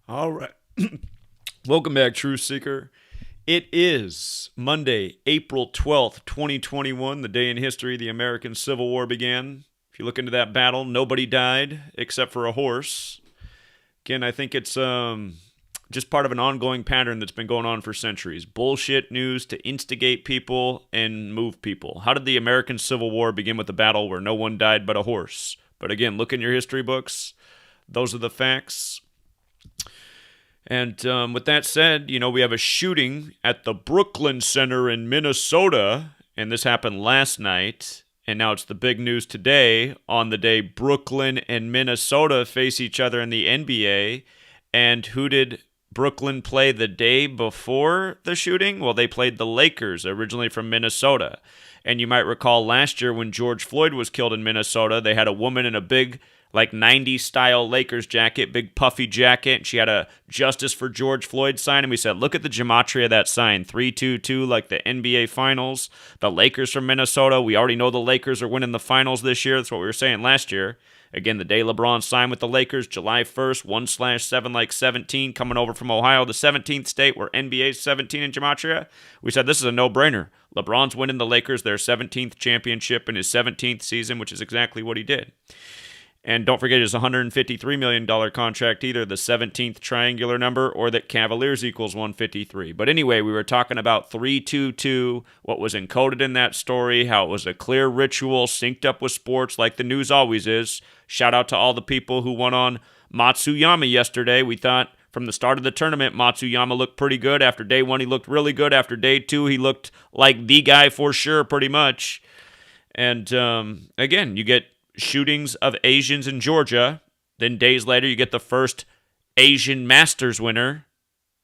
All right. Welcome back, Truth Seeker. It is Monday, April 12th, 2021, the day in history the American Civil War began. If you look into that battle, nobody died except for a horse. Again, I think it's just part of an ongoing pattern that's been going on for centuries. Bullshit news to instigate people and move people. How did the American Civil War begin with a battle where no one died but a horse? But again, look in your history books. Those are the facts. And with that said, we have a shooting at the Brooklyn Center in Minnesota, and this happened last night, and now it's the big news today on the day Brooklyn and Minnesota face each other in the NBA. And who did Brooklyn play the day before the shooting? Well, they played the Lakers, originally from Minnesota. And you might recall last year when George Floyd was killed in Minnesota, they had a woman in a big 90s style Lakers jacket, big puffy jacket. And she had a Justice for George Floyd sign. And we said, look at the gematria of that sign. 3-2-2, like the NBA Finals. The Lakers from Minnesota. We already know the Lakers are winning the finals this year. That's what we were saying last year. Again, the day LeBron signed with the Lakers, July 1st, 1/7 like 17, coming over from Ohio, the 17th state where NBA's 17 in Gematria. We said this is a no-brainer. LeBron's winning the Lakers their 17th championship in his 17th season, which is exactly what he did. And don't forget his $153 million contract either, the 17th triangular number, or that Cavaliers equals 153. But anyway, we were talking about 3-2-2, what was encoded in that story, how it was a clear ritual synced up with sports like the news always is. Shout out to all the people who won on Matsuyama yesterday. We thought from the start of the tournament, Matsuyama looked pretty good. After day one, he looked really good. After day two, he looked like the guy for sure, pretty much. And again, you get shootings of Asians in Georgia. Then days later, you get the first Asian Masters winner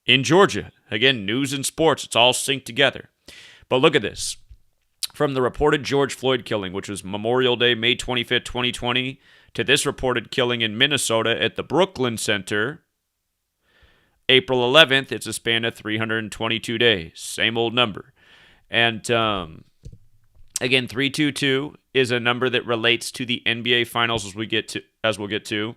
in Georgia. Again, news and sports, it's all synced together. But look at this. From the reported George Floyd killing, which was Memorial Day, May 25th, 2020, to this reported killing in Minnesota at the Brooklyn Center, April 11th, it's a span of 322 days. Same old number. And again, 322 is a number that relates to the NBA Finals as we'll get to.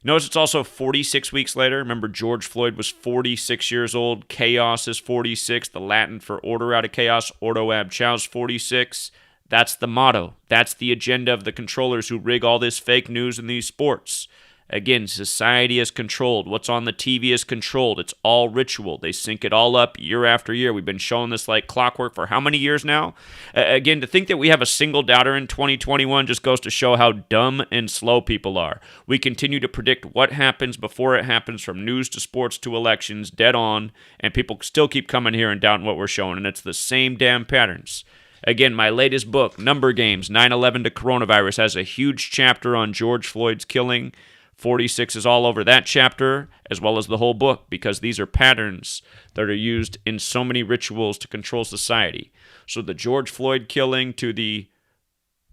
Notice it's also 46 weeks later. Remember, George Floyd was 46 years old. Chaos is 46. The Latin for order out of chaos, ordo ab chaos, 46. That's the motto. That's the agenda of the controllers who rig all this fake news in these sports. Again, society is controlled. What's on the TV is controlled. It's all ritual. They sync it all up year after year. We've been showing this like clockwork for how many years now? Again, to think that we have a single doubter in 2021 just goes to show how dumb and slow people are. We continue to predict what happens before it happens, from news to sports to elections, dead on, and people still keep coming here and doubting what we're showing, and it's the same damn patterns. Again, my latest book, Number Games, 9/11 to Coronavirus, has a huge chapter on George Floyd's killing. 46 is all over that chapter, as well as the whole book, because these are patterns that are used in so many rituals to control society. So the George Floyd killing to the,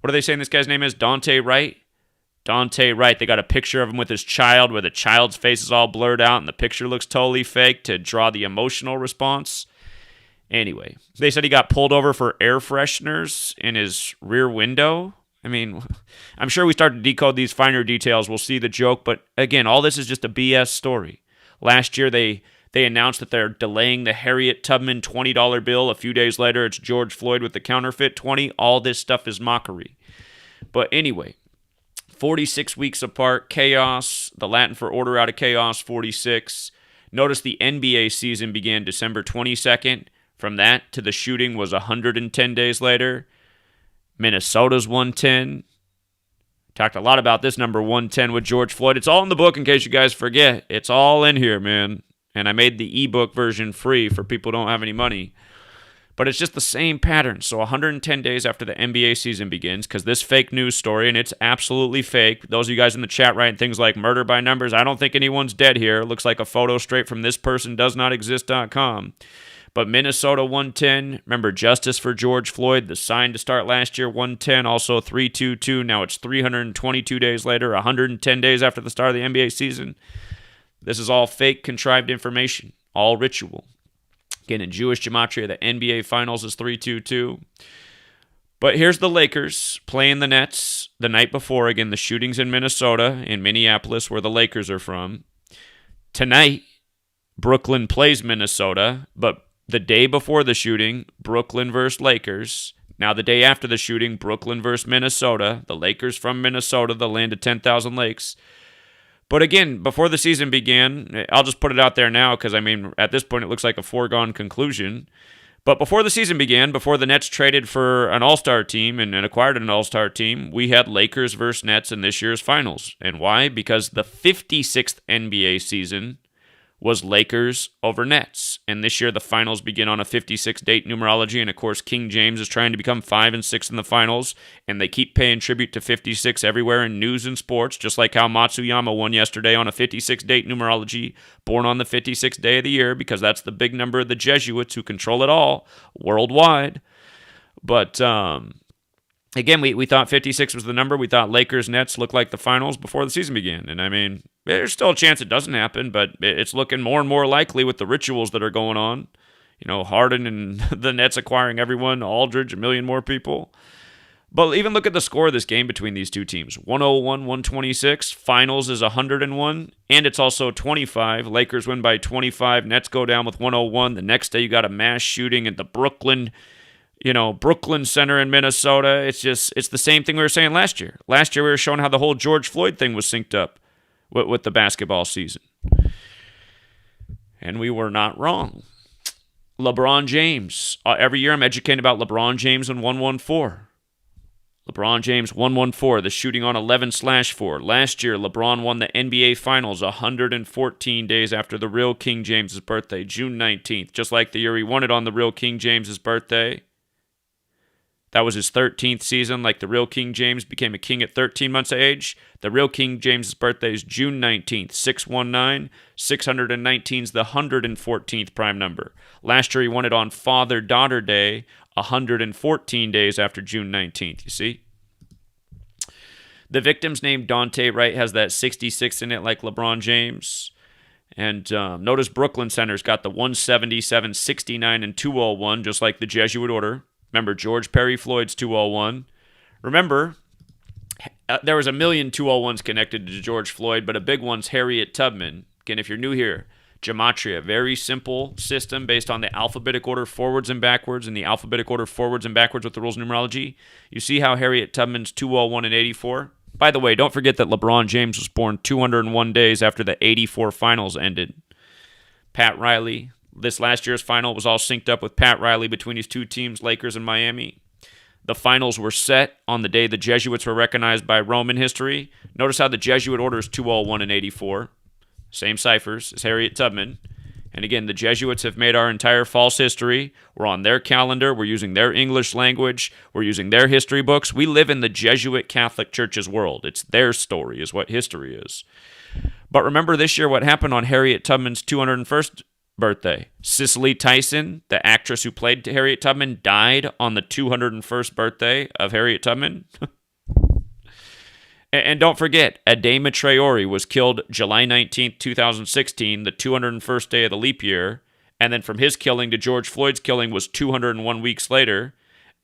what are they saying this guy's name is? Dante Wright? Dante Wright. They got a picture of him with his child where the child's face is all blurred out and the picture looks totally fake to draw the emotional response. Anyway, they said he got pulled over for air fresheners in his rear window. I mean, I'm sure we start to decode these finer details, we'll see the joke, but again, all this is just a BS story. Last year, they announced that they're delaying the Harriet Tubman $20 bill. A few days later, it's George Floyd with the counterfeit 20. All this stuff is mockery. But anyway, 46 weeks apart, chaos, the Latin for order out of chaos, 46. Notice the NBA season began December 22nd. From that to the shooting was 110 days later. Minnesota's 110. Talked a lot about this number 110 with George Floyd. It's all in the book in case you guys forget. It's all in here, man. And I made the ebook version free for people who don't have any money. But it's just the same pattern. So 110 days after the NBA season begins, because this fake news story, and it's absolutely fake. Those of you guys in the chat writing things like murder by numbers, I don't think anyone's dead here. It looks like a photo straight from thispersondoesnotexist.com. But Minnesota 110, remember Justice for George Floyd, the sign to start last year, 110, also 322. Now it's 322 days later, 110 days after the start of the NBA season. This is all fake, contrived information, all ritual. Again, in Jewish Gematria, the NBA Finals is 322. But here's the Lakers playing the Nets the night before. Again, the shootings in Minnesota, in Minneapolis, where the Lakers are from. Tonight, Brooklyn plays Minnesota, but the day before the shooting, Brooklyn versus Lakers. Now, the day after the shooting, Brooklyn versus Minnesota. The Lakers from Minnesota, the land of 10,000 lakes. But again, before the season began, I'll just put it out there now because, I mean, at this point, it looks like a foregone conclusion. But before the season began, before the Nets traded for an all-star team and acquired an all-star team, we had Lakers versus Nets in this year's finals. And why? Because the 56th NBA season was Lakers over Nets. And this year the finals begin on a 56-date numerology, and of course King James is trying to become 5 and 6 in the finals, and they keep paying tribute to 56 everywhere in news and sports, just like how Matsuyama won yesterday on a 56-date numerology, born on the 56th day of the year, because that's the big number of the Jesuits who control it all worldwide. But again, we thought 56 was the number. We thought Lakers Nets looked like the finals before the season began. And I mean, there's still a chance it doesn't happen, but it's looking more and more likely with the rituals that are going on. You know, Harden and the Nets acquiring everyone, Aldridge, a million more people. But even look at the score of this game between these two teams. 101-126. Finals is 101, and it's also 25. Lakers win by 25. Nets go down with 101. The next day you got a mass shooting at the Brooklyn Center in Minnesota. It's the same thing we were saying last year. Last year we were showing how the whole George Floyd thing was synced up with the basketball season. And we were not wrong. LeBron James. Every year I'm educating about LeBron James and 114. LeBron James 114, the shooting on 11/4. Last year, LeBron won the NBA Finals 114 days after the real King James's birthday, June 19th. Just like the year he won it on the real King James's birthday. That was his 13th season, like the real King James became a king at 13 months of age. The real King James's birthday is June 19th, 619. 619 is the 114th prime number. Last year he won it on Father-Daughter Day, 114 days after June 19th, you see? The victim's name, Dante Wright, has that 66 in it like LeBron James. And notice Brooklyn Center's got the 177, 69, and 201, just like the Jesuit order. Remember, George Perry Floyd's 201. Remember, there was a million 201s connected to George Floyd, but a big one's Harriet Tubman. Again, if you're new here, Gematria, very simple system based on the alphabetic order forwards and backwards, and the alphabetic order forwards and backwards with the rules of numerology. You see how Harriet Tubman's 201 and 84? By the way, don't forget that LeBron James was born 201 days after the 84 finals ended. Pat Riley. This last year's final was all synced up with Pat Riley between his two teams, Lakers and Miami. The finals were set on the day the Jesuits were recognized by Roman history. Notice how the Jesuit order is 201 and 84. Same ciphers as Harriet Tubman. And again, the Jesuits have made our entire false history. We're on their calendar. We're using their English language. We're using their history books. We live in the Jesuit Catholic Church's world. It's their story is what history is. But remember this year what happened on Harriet Tubman's 201st birthday. Cicely Tyson, the actress who played Harriet Tubman, died on the 201st birthday of Harriet Tubman. And don't forget, Adama Traore was killed July 19th, 2016, the 201st day of the leap year. And then from his killing to George Floyd's killing was 201 weeks later.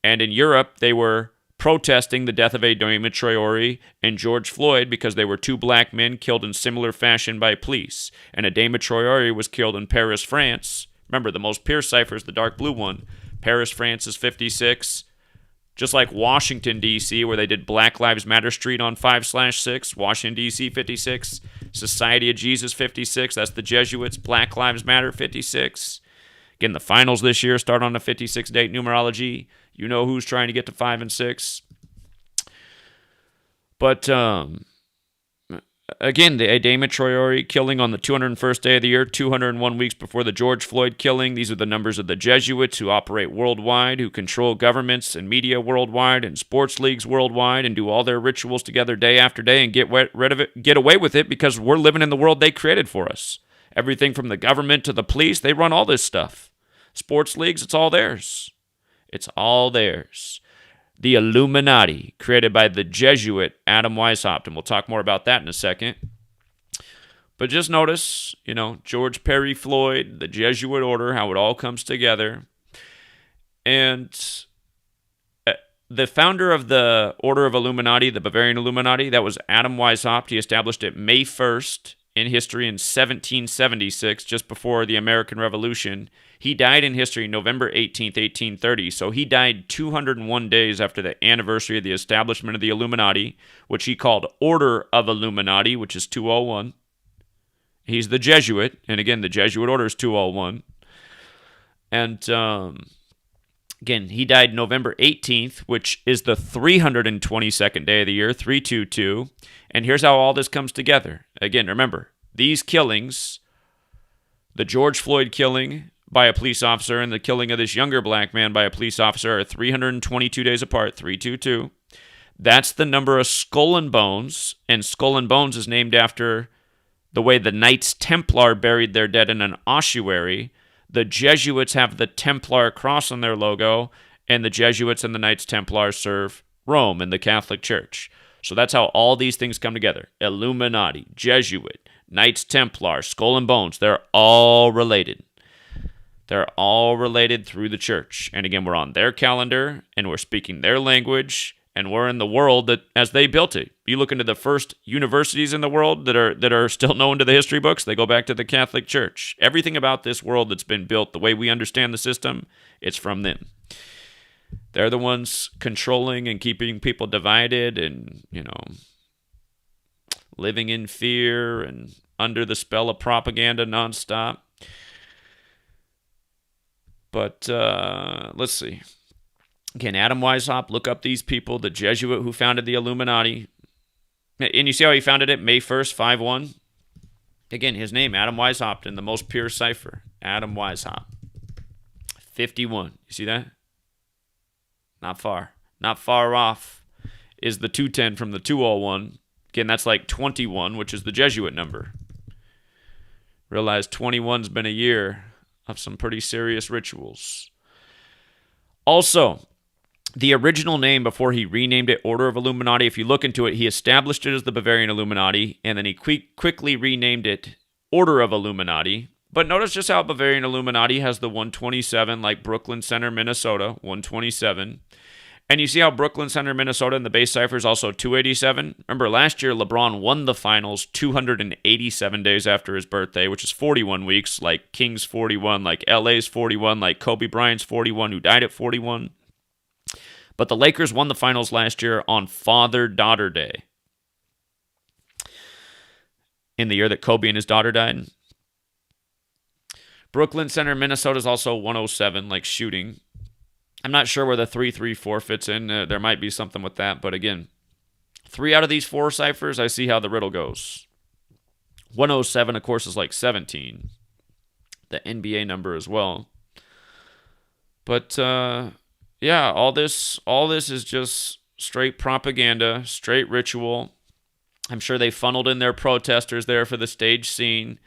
And in Europe, they were protesting the death of Adama Traore and George Floyd because they were two black men killed in similar fashion by police. And Adama Traore was killed in Paris, France. Remember, the most pure cipher is the dark blue one. Paris, France is 56. Just like Washington, D.C., where they did Black Lives Matter Street on 5/6. Washington, D.C., 56. Society of Jesus, 56. That's the Jesuits. Black Lives Matter, 56. Again, the finals this year start on a 56-date numerology. You know who's trying to get to 5 and 6. But, again, the Adama Traore killing on the 201st day of the year, 201 weeks before the George Floyd killing. These are the numbers of the Jesuits who operate worldwide, who control governments and media worldwide and sports leagues worldwide and do all their rituals together day after day and get away with it because we're living in the world they created for us. Everything from the government to the police, they run all this stuff. Sports leagues, it's all theirs. It's all theirs. The Illuminati, created by the Jesuit Adam Weishaupt, and we'll talk more about that in a second. But just notice, George Perry Floyd, the Jesuit order, how it all comes together. And the founder of the Order of Illuminati, the Bavarian Illuminati, that was Adam Weishaupt. He established it May 1st in history in 1776, just before the American Revolution. He died in history November 18th, 1830. So he died 201 days after the anniversary of the establishment of the Illuminati, which he called Order of Illuminati, which is 201. He's the Jesuit, and again, the Jesuit order is 201. And again, he died November 18th, which is the 322nd day of the year, 322. And here's how all this comes together. Again, remember, these killings, the George Floyd killing by a police officer and the killing of this younger black man by a police officer, are 322 days apart, 322. That's the number of Skull and Bones, and Skull and Bones is named after the way the Knights Templar buried their dead in an ossuary. The Jesuits have the Templar cross on their logo, and the Jesuits and the Knights Templar serve Rome in the Catholic Church. So that's how all these things come together. Illuminati, Jesuit, Knights Templar, Skull and Bones, they're all related. They're all related through the church. And again, we're on their calendar, and we're speaking their language, and we're in the world that as they built it. You look into the first universities in the world that are still known to the history books, they go back to the Catholic Church. Everything about this world that's been built, the way we understand the system, it's from them. They're the ones controlling and keeping people divided and, living in fear and under the spell of propaganda nonstop. But let's see. Again, Adam Weishaupt, look up these people, the Jesuit who founded the Illuminati. And you see how he founded it, May 1st, 51? Again, his name, Adam Weishaupt, in the most pure cipher. Adam Weishaupt. 51. You see that? Not far. Not far off is the 210 from the 201. Again, that's like 21, which is the Jesuit number. Realize 21's been a year of some pretty serious rituals. Also, the original name before he renamed it Order of Illuminati, if you look into it, he established it as the Bavarian Illuminati, and then he quickly renamed it Order of Illuminati. But notice just how Bavarian Illuminati has the 127, like Brooklyn Center, Minnesota, 127. And you see how Brooklyn Center, Minnesota, and the base cipher is also 287. Remember, last year, LeBron won the finals 287 days after his birthday, which is 41 weeks, like King's 41, like LA's 41, like Kobe Bryant's 41, who died at 41. But the Lakers won the finals last year on Father-Daughter Day, in the year that Kobe and his daughter died. Brooklyn Center, Minnesota is also 107, like shooting. I'm not sure where the 334 fits in. There might be something with that. But again, 3 out of these 4 ciphers, I see how the riddle goes. 107, of course, is like 17. The NBA number as well. But, yeah, all this is just straight propaganda, straight ritual. I'm sure they funneled in their protesters there for the stage scene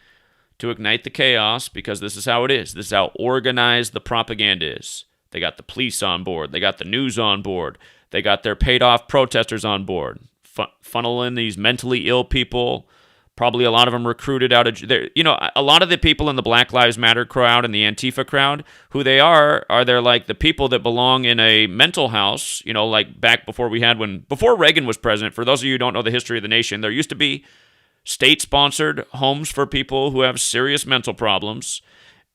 to ignite the chaos, because this is how it is. This is how organized the propaganda is. They got the police on board. They got the news on board. They got their paid-off protesters on board. Funnel in these mentally ill people. Probably a lot of them recruited out of... a lot of the people in the Black Lives Matter crowd and the Antifa crowd, who they are they're like the people that belong in a mental house, like back before Reagan was president. For those of you who don't know the history of the nation, there used to be state-sponsored homes for people who have serious mental problems,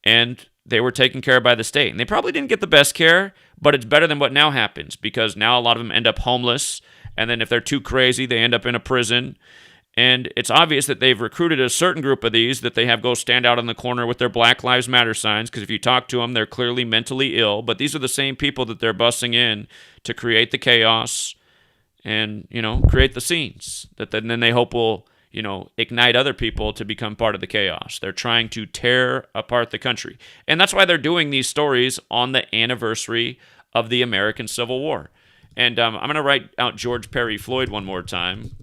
and they were taken care of by the state. And they probably didn't get the best care, but it's better than what now happens, because now a lot of them end up homeless, and then if they're too crazy, they end up in a prison. And it's obvious that they've recruited a certain group of these that they have go stand out in the corner with their Black Lives Matter signs, because if you talk to them, they're clearly mentally ill. But these are the same people that they're busing in to create the chaos and, create the scenes that then they hope will, ignite other people to become part of the chaos. They're trying to tear apart the country. And that's why they're doing these stories on the anniversary of the American Civil War. And I'm going to write out George Perry Floyd one more time.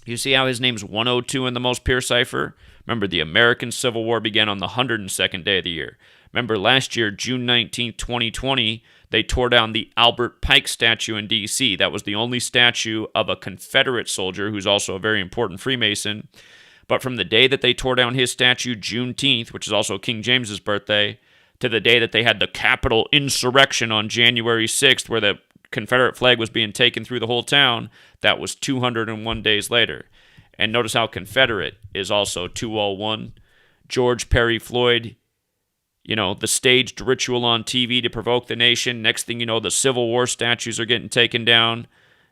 You see how his name's 102 in the most pure cipher? Remember, the American Civil War began on the 102nd day of the year. Remember, last year, June 19th, 2020, they tore down the Albert Pike statue in D.C. That was the only statue of a Confederate soldier who's also a very important Freemason. But from the day that they tore down his statue, Juneteenth, which is also King James's birthday, to the day that they had the Capitol insurrection on January 6th, where the Confederate flag was being taken through the whole town, that was 201 days later. And notice how Confederate is also 201. George Perry Floyd, the staged ritual on TV to provoke the nation. Next thing you know, the Civil War statues are getting taken down.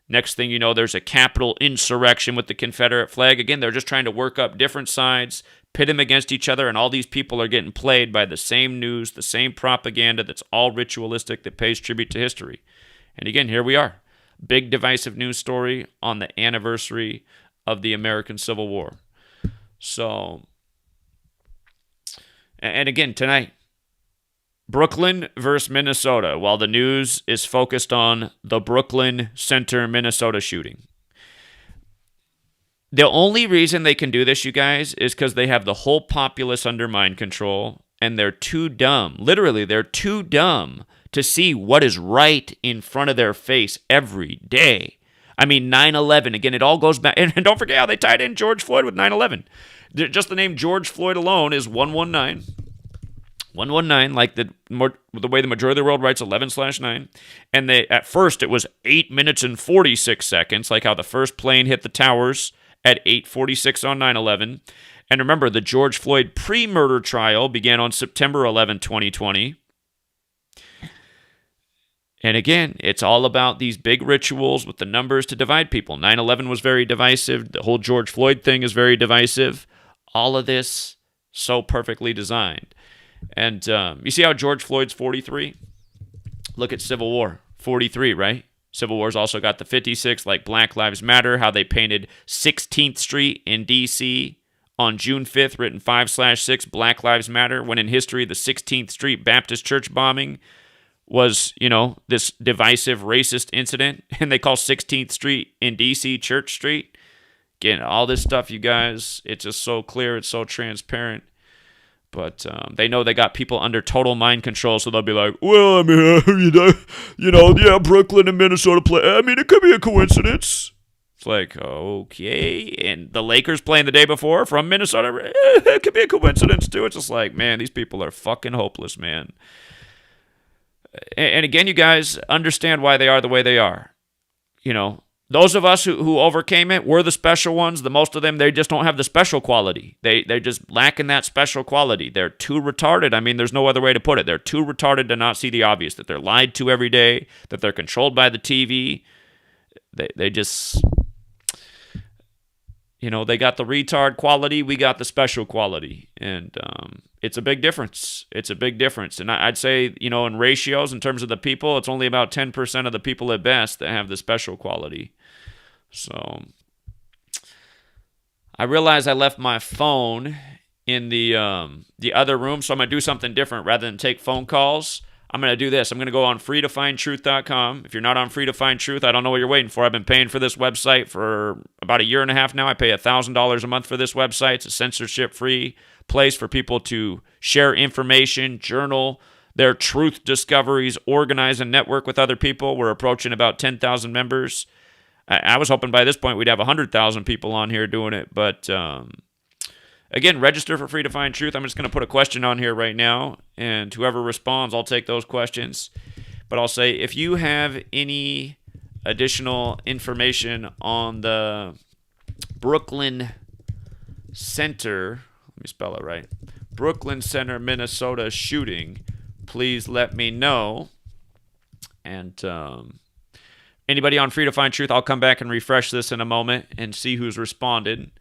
Next thing you know, there's a Capitol insurrection with the Confederate flag. Again, they're just trying to work up different sides, pit them against each other, and all these people are getting played by the same news, the same propaganda that's all ritualistic, that pays tribute to history. And again, here we are. Big divisive news story on the anniversary of the American Civil War. So, and again, tonight, Brooklyn versus Minnesota, while the news is focused on the Brooklyn Center, Minnesota shooting. The only reason they can do this, you guys, is because they have the whole populace under mind control, and they're too dumb. Literally, they're too dumb to see what is right in front of their face every day. I mean, 9/11, again, it all goes back. And don't forget how they tied in George Floyd with 9/11. Just the name George Floyd alone is 119. 119, like the way the majority of the world writes 11/9. And at first, it was 8 minutes and 46 seconds, like how the first plane hit the towers at 8:46 on 9/11. And remember, the George Floyd pre-murder trial began on September 11, 2020. And again, it's all about these big rituals with the numbers to divide people. 9/11 was very divisive. The whole George Floyd thing is very divisive. All of this so perfectly designed. And you see how George Floyd's 43? Look at Civil War, 43, right? Civil War's also got the 56, like Black Lives Matter, how they painted 16th Street in D.C. on June 5th, written 5/6, Black Lives Matter, when in history the 16th Street Baptist Church bombing was, this divisive racist incident, and they call 16th Street in D.C. Church Street. Again, all this stuff, you guys, it's just so clear, it's so transparent. But they know they got people under total mind control, so they'll be like, well, I mean, yeah, Brooklyn and Minnesota play. I mean, it could be a coincidence. It's like, okay. And the Lakers playing the day before from Minnesota, it could be a coincidence, too. It's just like, man, these people are fucking hopeless, man. And again, you guys understand why they are the way they are. Those of us who overcame it, we're the special ones. The most of them, they just don't have the special quality. They're just lacking that special quality. They're too retarded. I mean, there's no other way to put it. They're too retarded to not see the obvious, that they're lied to every day, that they're controlled by the TV. They just, they got the retard quality. We got the special quality. And it's a big difference. It's a big difference. And I'd say, in ratios, in terms of the people, it's only about 10% of the people at best that have the special quality. So I realized I left my phone in the other room, so I'm going to do something different. Rather than take phone calls, I'm going to do this. I'm going to go on freetofindtruth.com. If you're not on Free to Find Truth, I don't know what you're waiting for. I've been paying for this website for about a year and a half now. I pay $1,000 a month for this website. It's a censorship-free place for people to share information, journal their truth discoveries, organize and network with other people. We're approaching about 10,000 members. I was hoping by this point we'd have 100,000 people on here doing it. But again, register for Free to Find Truth. I'm just going to put a question on here right now. And whoever responds, I'll take those questions. But I'll say, if you have any additional information on the Brooklyn Center, let me spell it right, Brooklyn Center, Minnesota shooting, please let me know. And anybody on Free to Find Truth, I'll come back and refresh this in a moment and see who's responded.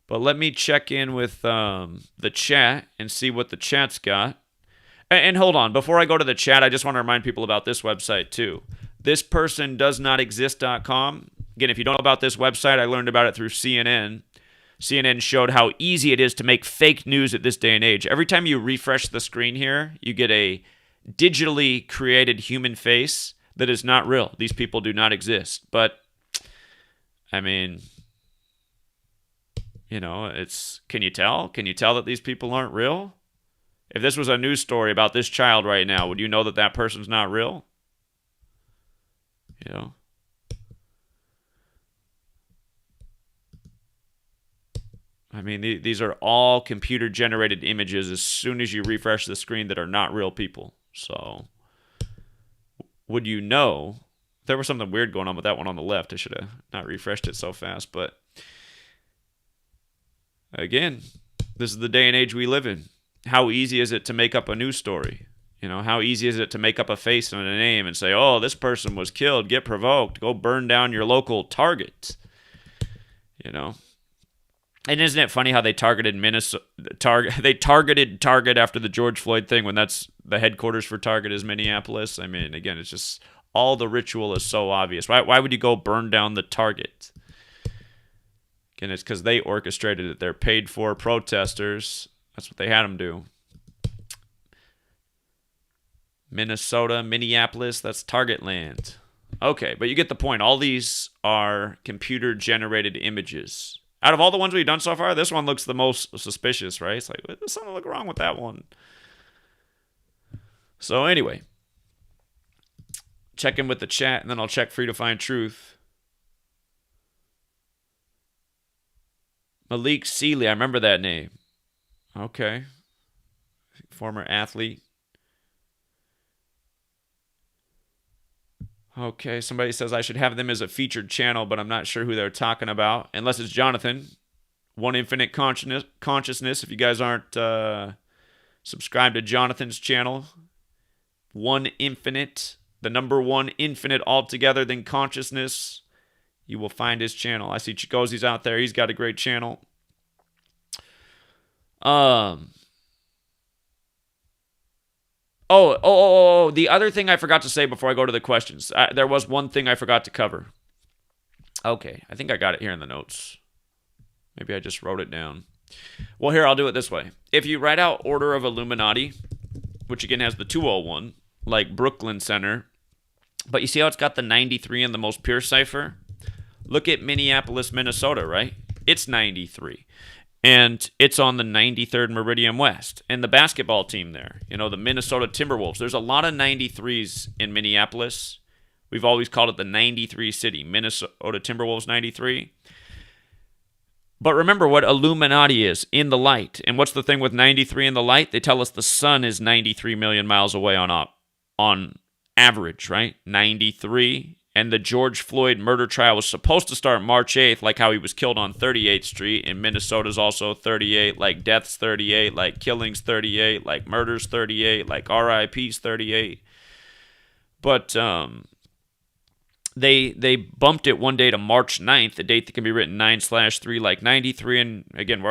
But let me check in with the chat and see what the chat's got. And hold on, before I go to the chat, I just want to remind people about this website too. Thispersondoesnotexist.com. Again, if you don't know about this website, I learned about it through CNN. CNN showed how easy it is to make fake news at this day and age. Every time you refresh the screen here, you get a digitally created human face that is not real. These people do not exist. But, I mean, can you tell? Can you tell that these people aren't real? If this was a news story about this child right now, would you know that that person's not real? I mean, these are all computer-generated images as soon as you refresh the screen that are not real people. So, would you know? There was something weird going on with that one on the left. I should have not refreshed it so fast. But Again, this is the day and age we live in. How easy is it to make up a news story? How easy is it to make up a face and a name and say, oh, this person was killed, get provoked, go burn down your local Target? And isn't it funny how they targeted Target after the George Floyd thing when that's the headquarters for Target is Minneapolis? I mean, again, it's just all the ritual is so obvious. Why would you go burn down the Target? Again, it's because they orchestrated it. They're paid for protesters. That's what they had them do. Minnesota, Minneapolis, that's Target land. Okay, but you get the point. All these are computer-generated images. Out of all the ones we've done so far, this one looks the most suspicious, right? It's like, there's something look wrong with that one. So anyway, check in with the chat, and then I'll check Free to Find Truth. Malik Sealy, I remember that name. Okay. Former athlete. Okay, somebody says I should have them as a featured channel, but I'm not sure who they're talking about. Unless it's Jonathan. One Infinite Consciousness. If you guys aren't subscribed to Jonathan's channel. One Infinite. The number one infinite altogether than consciousness. You will find his channel. I see Chicozi's out there. He's got a great channel. Oh, the other thing I forgot to say before I go to the questions. There was one thing I forgot to cover. Okay, I think I got it here in the notes. Maybe I just wrote it down. Well, here, I'll do it this way. If you write out Order of Illuminati, which again has the 201, like Brooklyn Center, but you see how it's got the 93 in the most pure cipher? Look at Minneapolis, Minnesota, right? It's 93. And it's on the 93rd Meridian West. And the basketball team there, the Minnesota Timberwolves. There's a lot of 93s in Minneapolis. We've always called it the 93 city, Minnesota Timberwolves 93. But remember what Illuminati is, in the light. And what's the thing with 93 in the light? They tell us the sun is 93 million miles away on average, right? 93. And the George Floyd murder trial was supposed to start March 8th, like how he was killed on 38th Street. And Minnesota's also 38, like deaths 38, like killings 38, like murders 38, like RIPs 38. But they bumped it one day to March 9th, a date that can be written 9/3, like 93. And again,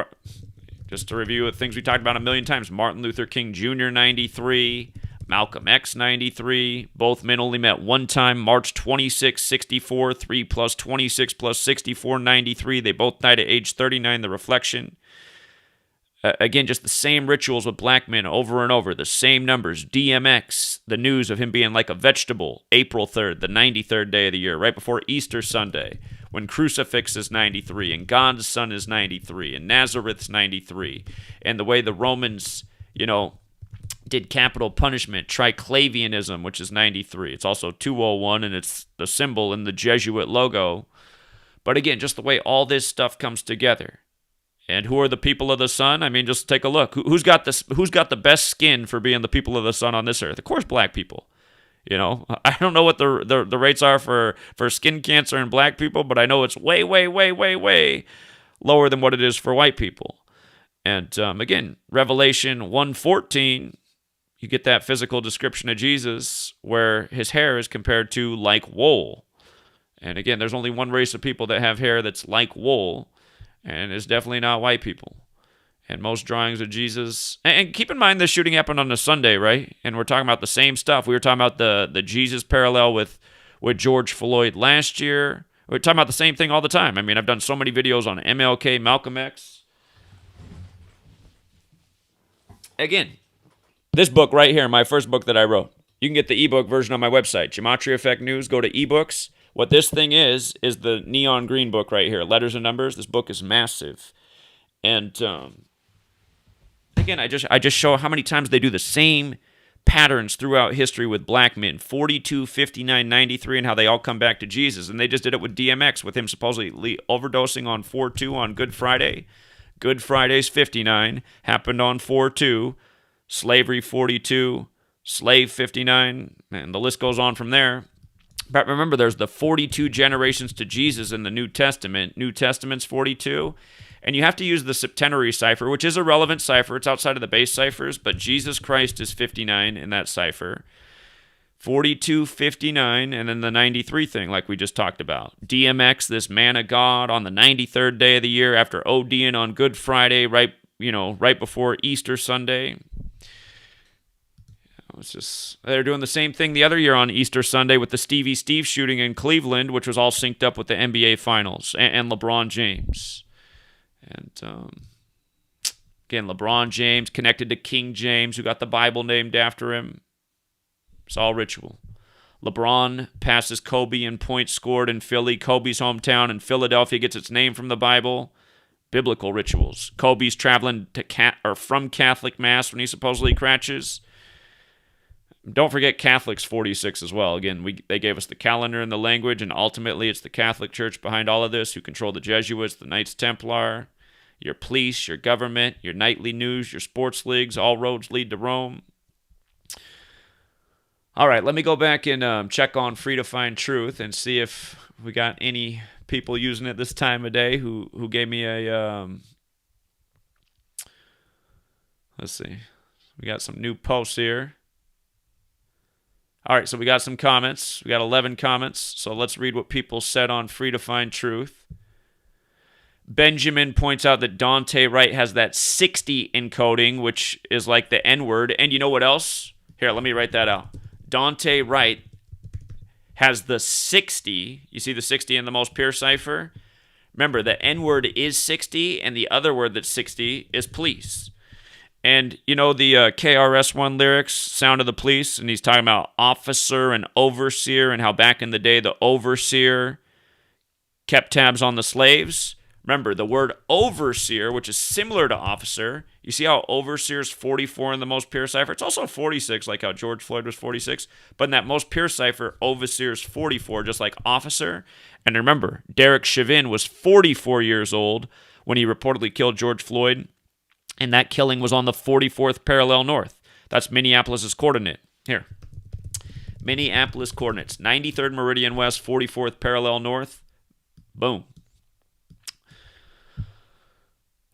just to review the things we talked about a million times, Martin Luther King Jr. 93. Malcolm X 93, both men only met one time, March 26, 64, 3 plus 26 plus 64, 93. They both died at age 39, the reflection. Again, just the same rituals with black men over and over, the same numbers. DMX, the news of him being like a vegetable, April 3rd, the 93rd day of the year, right before Easter Sunday, when Crucifix is 93, and God's Son is 93, and Nazareth's 93, and the way the Romans, did capital punishment, triclavianism, which is 93. It's also 201, and it's the symbol in the Jesuit logo. But again, just the way all this stuff comes together. And who are the people of the sun? I mean, just take a look. Who's got the best skin for being the people of the sun on this earth? Of course, black people. I don't know what the rates are for skin cancer in black people, but I know it's way, way, way, way, way lower than what it is for white people. And again, Revelation 1:14, you get that physical description of Jesus where his hair is compared to like wool. And again, there's only one race of people that have hair that's like wool, and it's definitely not white people. And most drawings of Jesus, and keep in mind this shooting happened on a Sunday, right? And we're talking about the same stuff. We were talking about the Jesus parallel with George Floyd last year. We're talking about the same thing all the time. I mean, I've done so many videos on MLK, Malcolm X. Again, this book right here, my first book that I wrote, you can get the ebook version on my website, GematriaEffectNews. Go to ebooks. What this thing is the neon green book right here, letters and numbers. This book is massive. And again, I just show how many times they do the same patterns throughout history with black men, 42, 59, 93, and how they all come back to Jesus. And they just did it with DMX, with him supposedly overdosing on 4/2 on Good Friday. Good Friday's 59, happened on 4/2. Slavery 42, slave 59, and the list goes on from there. But remember, there's the 42 generations to Jesus in the New Testament. New Testament's 42, And you have to use the septenary cipher, which is a relevant cipher. It's outside of the base ciphers, but Jesus Christ is 59 in that cipher. 4259, and then the 93 thing, like we just talked about. DMX, this man of God, on the 93rd day of the year after ODing on Good Friday, right before Easter Sunday. It's just they're doing the same thing the other year on Easter Sunday with the Stevie Steve shooting in Cleveland, which was all synced up with the NBA Finals and LeBron James. And again, LeBron James connected to King James, who got the Bible named after him. It's all ritual. LeBron passes Kobe in points scored in Philly. Kobe's hometown in Philadelphia gets its name from the Bible. Biblical rituals. Kobe's traveling from Catholic Mass when he supposedly crashes. Don't forget Catholics 46 as well. Again, they gave us the calendar and the language, and ultimately it's the Catholic Church behind all of this, who control the Jesuits, the Knights Templar, your police, your government, your nightly news, your sports leagues. All roads lead to Rome. All right, let me go back and check on Free to Find Truth and see if we got any people using it this time of day who gave me a... let's see. We got some new posts here. All right, so we got some comments. We got 11 comments, so let's read what people said on Free to Find Truth. Benjamin points out that Dante Wright has that 60 encoding, which is like the N-word. And you know what else? Here, let me write that out. Dante Wright has the 60. You see the 60 in the most pure cipher? Remember, the N-word is 60, and the other word that's 60 is police. And you know the KRS-One lyrics, Sound of the Police, and he's talking about officer and overseer and how back in the day the overseer kept tabs on the slaves. Remember, the word overseer, which is similar to officer, you see how overseer is 44 in the most pure cipher? It's also 46, like how George Floyd was 46. But in that most pure cipher, overseer is 44, just like officer. And remember, Derek Chauvin was 44 years old when he reportedly killed George Floyd. And that killing was on the 44th parallel north. That's Minneapolis' coordinate. Here. Minneapolis coordinates. 93rd meridian west, 44th parallel north. Boom.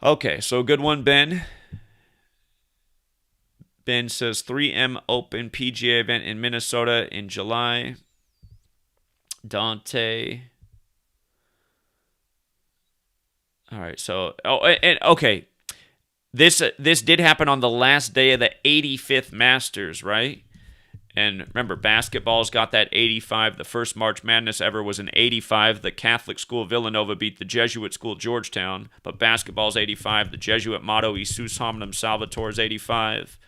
Okay, so good one, Ben. Ben says 3M Open PGA event in Minnesota in July. Dante. All right, so... okay. This did happen on the last day of the 85th Masters, right? And remember, basketball's got that 85. The first March Madness ever was in 85. The Catholic school Villanova beat the Jesuit school Georgetown. But basketball's 85. The Jesuit motto, Isus Hominum Salvator, is 85.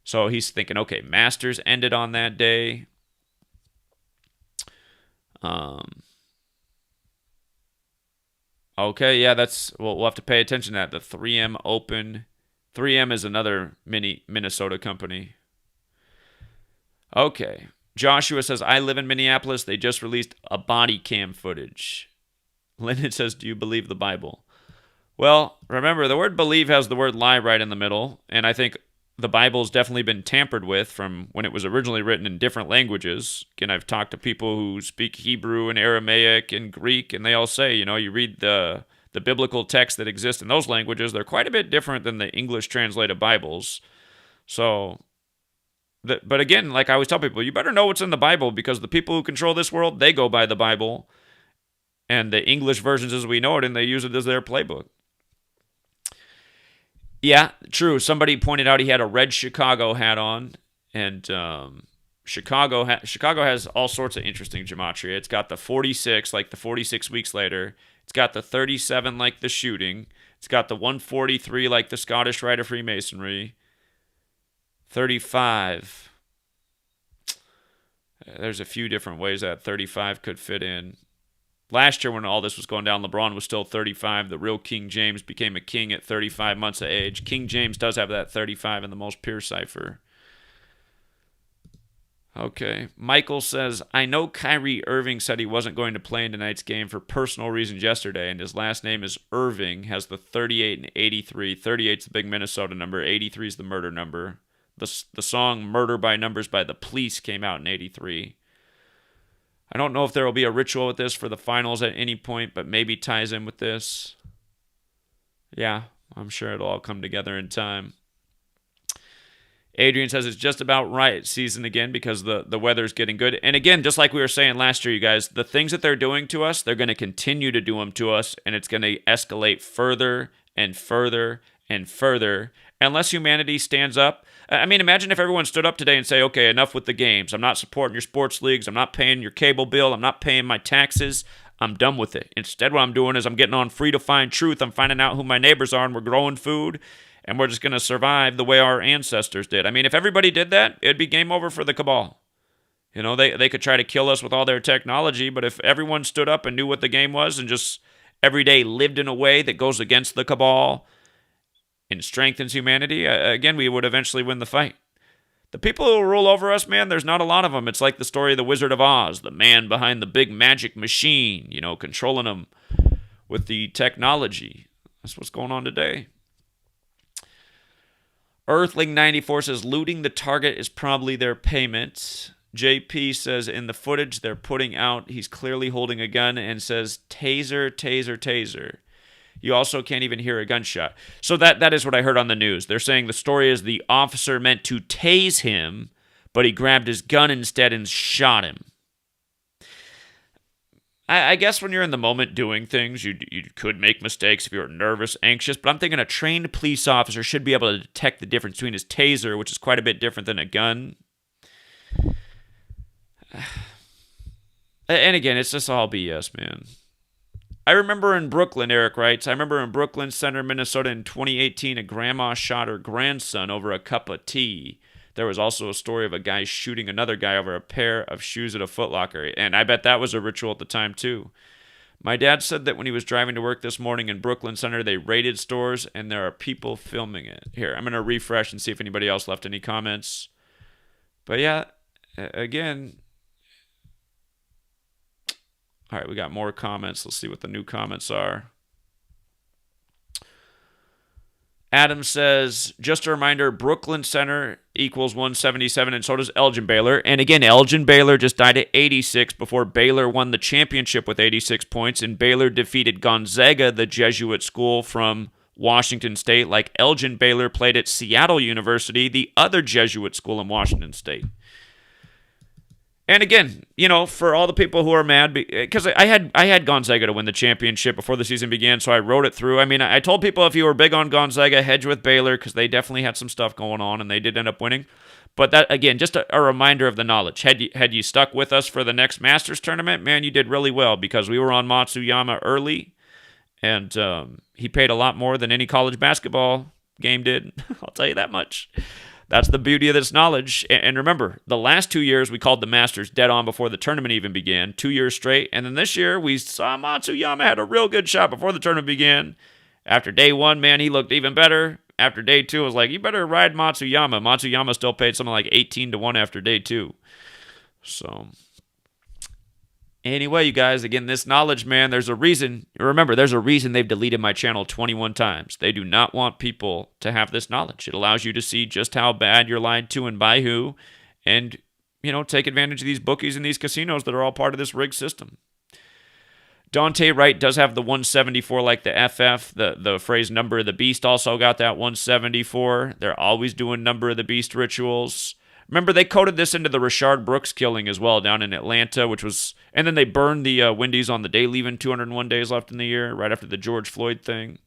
So he's thinking, okay, Masters ended on that day. Okay, yeah, we'll have to pay attention to that. The 3M Open. 3M is another Minnesota company. Okay. Joshua says, I live in Minneapolis. They just released a body cam footage. Lyndon says, do you believe the Bible? Well, remember, the word believe has the word lie right in the middle, and I think the Bible's definitely been tampered with from when it was originally written in different languages. Again, I've talked to people who speak Hebrew and Aramaic and Greek, and they all say, you read the biblical texts that exist in those languages, they're quite a bit different than the English translated Bibles. So... But again, like I always tell people, you better know what's in the Bible, because the people who control this world, they go by the Bible. And the English versions as we know it, and they use it as their playbook. Yeah, true. Somebody pointed out he had a red Chicago hat on. And Chicago has all sorts of interesting gematria. It's got the 46, like the 46 weeks later. It's got the 37, like the shooting. It's got the 143, like the Scottish Rite of Freemasonry. 35. There's a few different ways that 35 could fit in. Last year when all this was going down, LeBron was still 35. The real King James became a king at 35 months of age. King James does have that 35 in the most pure cipher. Okay. Michael says, I know Kyrie Irving said he wasn't going to play in tonight's game for personal reasons yesterday, and his last name is Irving, has the 38 and 83. 38's the big Minnesota number. 83 is the murder number. The song Murder by Numbers by the Police came out in 83. I don't know if there will be a ritual with this for the finals at any point, but maybe ties in with this. Yeah, I'm sure it'll all come together in time. Adrian says it's just about riot season again because the weather's getting good. And again, just like we were saying last year, you guys, the things that they're doing to us, they're going to continue to do them to us, and it's going to escalate further and further and further unless humanity stands up. I mean, imagine if everyone stood up today and say, okay, enough with the games. I'm not supporting your sports leagues. I'm not paying your cable bill. I'm not paying my taxes. I'm done with it. Instead, what I'm doing is I'm getting on Free to Find Truth. I'm finding out who my neighbors are, and we're growing food, and we're just going to survive the way our ancestors did. I mean, if everybody did that, it'd be game over for the cabal. You know, they could try to kill us with all their technology, but if everyone stood up and knew what the game was and just every day lived in a way that goes against the cabal and strengthens humanity, again, we would eventually win the fight. The people who rule over us, man, there's not a lot of them. It's like the story of the Wizard of Oz, the man behind the big magic machine, you know, controlling them with the technology. That's what's going on today. Earthling94 says looting the target is probably their payment. JP says in the footage they're putting out, he's clearly holding a gun and says taser, taser, taser. You also can't even hear a gunshot. So that is what I heard on the news. They're saying the story is the officer meant to tase him, but he grabbed his gun instead and shot him. I guess when you're in the moment doing things, you could make mistakes if you're nervous, anxious, but I'm thinking a trained police officer should be able to detect the difference between his taser, which is quite a bit different than a gun. And again, it's just all BS, man. I remember in Brooklyn, Eric writes, I remember in Brooklyn Center, Minnesota in 2018, a grandma shot her grandson over a cup of tea. There was also a story of a guy shooting another guy over a pair of shoes at a Foot Locker, and I bet that was a ritual at the time, too. My dad said that when he was driving to work this morning in Brooklyn Center, they raided stores, and there are people filming it. Here, I'm going to refresh and see if anybody else left any comments. But yeah, again... All right, we got more comments. Let's see what the new comments are. Adam says, just a reminder, Brooklyn Center equals 177, and so does Elgin Baylor. And again, Elgin Baylor just died at 86 before Baylor won the championship with 86 points, and Baylor defeated Gonzaga, the Jesuit school from Washington State, like Elgin Baylor played at Seattle University, the other Jesuit school in Washington State. And again, you know, for all the people who are mad, because I had Gonzaga to win the championship before the season began, so I wrote it through. I mean, I told people if you were big on Gonzaga, hedge with Baylor, because they definitely had some stuff going on, and they did end up winning. But that, again, just a reminder of the knowledge. Had you stuck with us for the next Masters tournament, man, you did really well, because we were on Matsuyama early, and he paid a lot more than any college basketball game did. I'll tell you that much. That's the beauty of this knowledge. And remember, the last 2 years we called the Masters dead on before the tournament even began, 2 years straight. And then this year we saw Matsuyama had a real good shot before the tournament began. After day one, man, he looked even better. After day two, it was like, you better ride Matsuyama. Matsuyama still paid something like 18-1 after day two. So... Anyway, you guys, again, this knowledge, man, there's a reason. Remember, there's a reason they've deleted my channel 21 times. They do not want people to have this knowledge. It allows you to see just how bad you're lied to and by who, and, you know, take advantage of these bookies and these casinos that are all part of this rigged system. Dante Wright does have the 174 like the FF. The phrase number of the beast also got that 174. They're always doing number of the beast rituals. Remember, they coded this into the Rashard Brooks killing as well down in Atlanta, which was... And then they burned the Wendy's on the day, leaving 201 days left in the year, right after the George Floyd thing.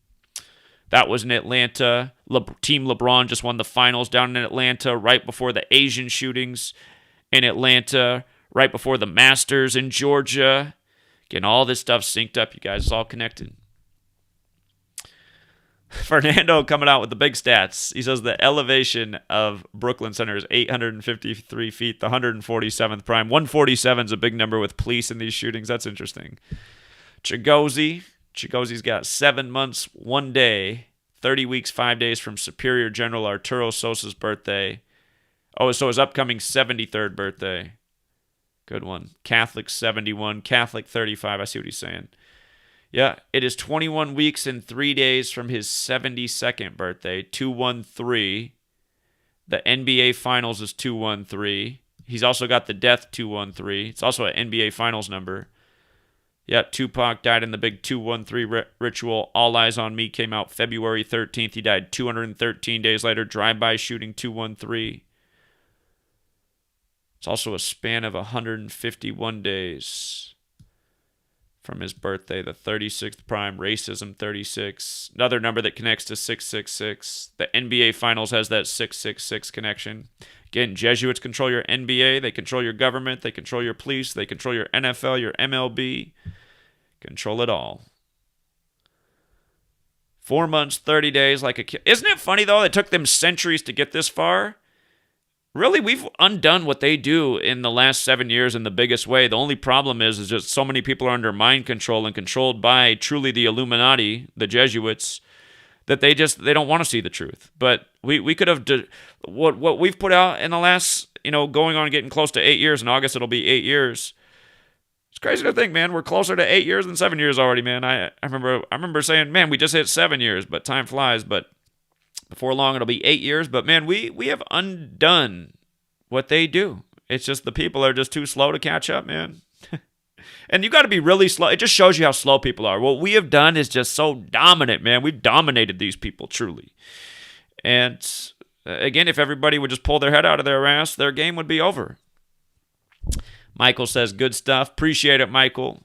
That was in Atlanta. Team LeBron just won the finals down in Atlanta right before the Asian shootings in Atlanta, right before the Masters in Georgia. Again, all this stuff synced up, you guys. It's all connected. Fernando coming out with the big stats. He says the elevation of Brooklyn Center is 853 feet, the 147th prime. 147 is a big number with police in these shootings. That's interesting. Chigozi's got 7 months, 1 day, 30 weeks, 5 days from Superior General Arturo Sosa's birthday. Oh, so his upcoming 73rd birthday. Good one. Catholic 71, Catholic 35. I see what he's saying. Yeah, it is 21 weeks and 3 days from his 72nd birthday, 213. The NBA Finals is 213. He's also got the death 213. It's also an NBA Finals number. Yeah, Tupac died in the big 213 ritual. All Eyes on Me came out February 13th. He died 213 days later. Drive-by shooting 213. It's also a span of 151 days from his birthday, the 36th prime, racism 36. Another number that connects to 666. The NBA Finals has that 666 connection. Again, Jesuits control your NBA, they control your government, they control your police, they control your NFL, your MLB. Control it all. 4 months, 30 days, like a kid. Isn't it funny, though, it took them centuries to get this far? Really, we've undone what they do in the last 7 years in the biggest way. The only problem is just so many people are under mind control and controlled by truly the Illuminati, the Jesuits, that they don't want to see the truth. But we could have what we've put out in the last, going on getting close to 8 years. In August, it'll be 8 years. It's crazy to think, man. We're closer to 8 years than 7 years already, man. I remember saying, man, we just hit 7 years, but time flies. But before long, it'll be 8 years. But man, we have undone what they do. It's just the people are just too slow to catch up, man. And you got to be really slow. It just shows you how slow people are. What we have done is just so dominant, man. We've dominated these people, truly. And again, if everybody would just pull their head out of their ass, their game would be over. Michael says, good stuff. Appreciate it, Michael.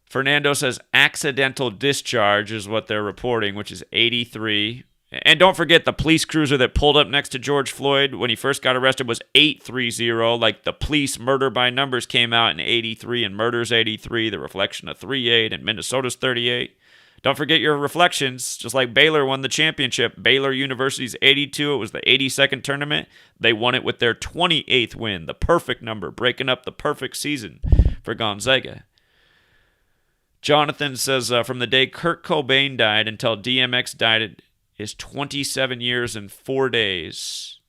Fernando says, accidental discharge is what they're reporting, which is 83. And don't forget, the police cruiser that pulled up next to George Floyd when he first got arrested was 830. Like the police murder by numbers came out in 83 and murder's 83. The reflection of 38 and Minnesota's 38. Don't forget your reflections. Just like Baylor won the championship. Baylor University's 82. It was the 82nd tournament. They won it with their 28th win. The perfect number, breaking up the perfect season for Gonzaga. Jonathan says, from the day Kurt Cobain died until DMX died, is 27 years and 4 days.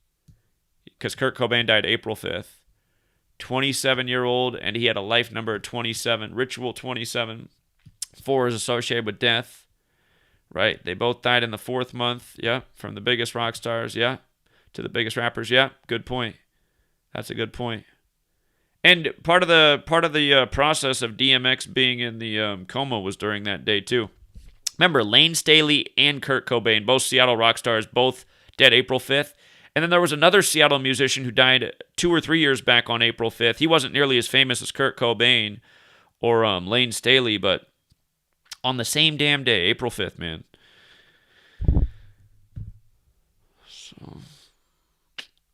Because Kurt Cobain died April 5th. 27-year-old, and he had a life number of 27. Ritual 27. 4 is associated with death. Right? They both died in the 4th month. Yeah. From the biggest rock stars. Yeah. To the biggest rappers. Yeah. Good point. That's a good point. And part of the process of DMX being in the coma was during that day too. Remember, Lane Staley and Kurt Cobain, both Seattle rock stars, both dead April 5th. And then there was another Seattle musician who died 2 or 3 years back on April 5th. He wasn't nearly as famous as Kurt Cobain or Lane Staley, but on the same damn day, April 5th, man. So,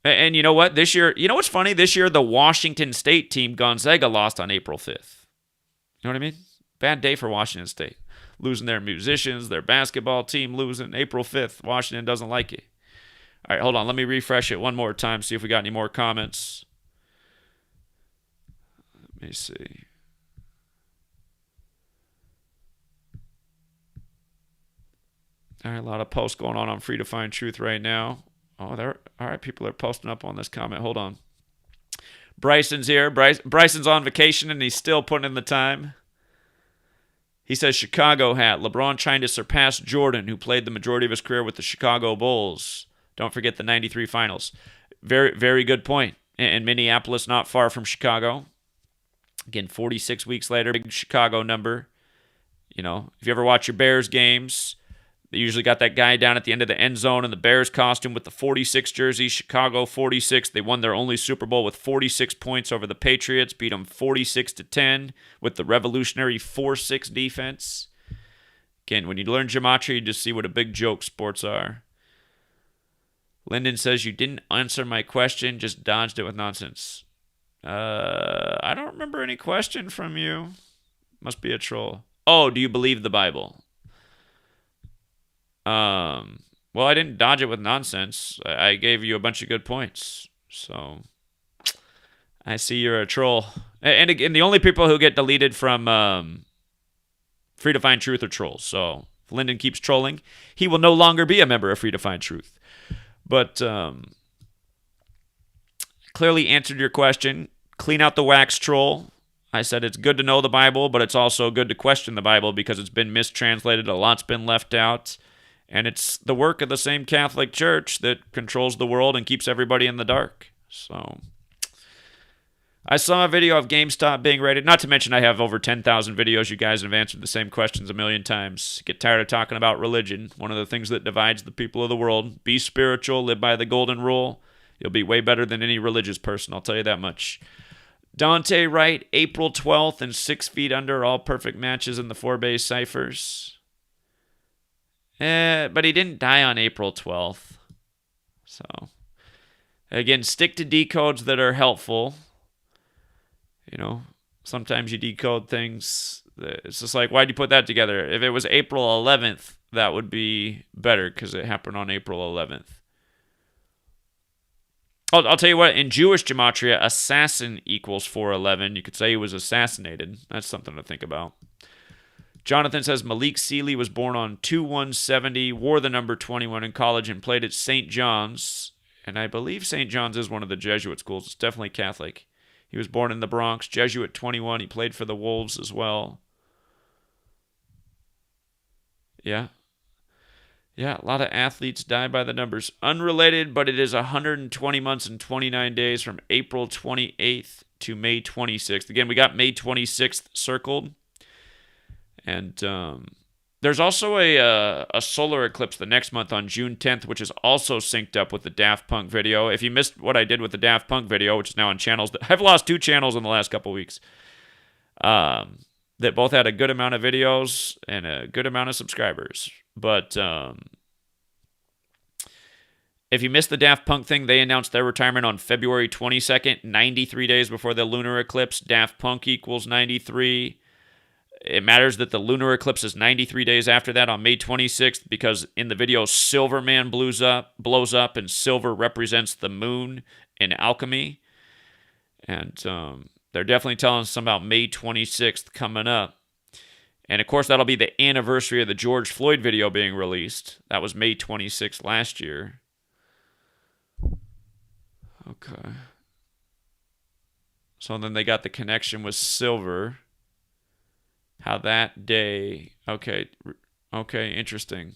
and you know what? This year, you know what's funny? This year, the Washington State team, Gonzaga, lost on April 5th. You know what I mean? Bad day for Washington State. Losing their musicians, their basketball team losing April 5th. Washington doesn't like it. All right, hold on. Let me refresh it one more time, see if we got any more comments. Let me see. All right, a lot of posts going on Free to Find Truth right now. Oh, all right, people are posting up on this comment. Hold on. Bryson's here. Bryson's on vacation, and he's still putting in the time. He says, Chicago hat. LeBron trying to surpass Jordan, who played the majority of his career with the Chicago Bulls. Don't forget the 93 finals. Very, very good point. And Minneapolis, not far from Chicago. Again, 46 weeks later, big Chicago number. You know, if you ever watch your Bears games, they usually got that guy down at the end of the end zone in the Bears costume with the 46 jersey, Chicago 46. They won their only Super Bowl with 46 points over the Patriots, beat them 46-10 with the revolutionary 4-6 defense. Again, when you learn gematria, you just see what a big joke sports are. Lyndon says, you didn't answer my question, just dodged it with nonsense. I don't remember any question from you. Must be a troll. Oh, do you believe the Bible? Well, I didn't dodge it with nonsense. I gave you a bunch of good points. So, I see you're a troll. And again, the only people who get deleted from Free to Find Truth are trolls. So, if Lyndon keeps trolling, he will no longer be a member of Free to Find Truth. But, clearly answered your question. Clean out the wax, troll. I said it's good to know the Bible, but it's also good to question the Bible because it's been mistranslated. A lot's been left out. And it's the work of the same Catholic Church that controls the world and keeps everybody in the dark. So, I saw a video of GameStop being raided. Not to mention, I have over 10,000 videos. You guys have answered the same questions a million times. Get tired of talking about religion. One of the things that divides the people of the world. Be spiritual. Live by the golden rule. You'll be way better than any religious person. I'll tell you that much. Dante Wright, April 12th and 6 feet under. All perfect matches in the 4-base ciphers. But he didn't die on April 12th. So, again, stick to decodes that are helpful. You know, sometimes you decode things. It's just like, why'd you put that together? If it was April 11th, that would be better because it happened on April 11th. I'll tell you what, in Jewish gematria, assassin equals 411. You could say he was assassinated. That's something to think about. Jonathan says Malik Sealy was born on 2/1/70, wore the number 21 in college, and played at St. John's. And I believe St. John's is one of the Jesuit schools. It's definitely Catholic. He was born in the Bronx, Jesuit 21. He played for the Wolves as well. Yeah. Yeah, a lot of athletes die by the numbers. Unrelated, but it is 120 months and 29 days from April 28th to May 26th. Again, we got May 26th circled. And there's also a solar eclipse the next month on June 10th, which is also synced up with the Daft Punk video. If you missed what I did with the Daft Punk video, which is now on channels, I've lost 2 channels in the last couple weeks, that both had a good amount of videos and a good amount of subscribers. But if you missed the Daft Punk thing, they announced their retirement on February 22nd, 93 days before the lunar eclipse. Daft Punk equals 93. It matters that the lunar eclipse is 93 days after that on May 26th because in the video, Silverman blows up, and silver represents the moon in alchemy. And they're definitely telling us about May 26th coming up. And, of course, that'll be the anniversary of the George Floyd video being released. That was May 26th last year. Okay. So then they got the connection with silver. How that day... Okay, interesting.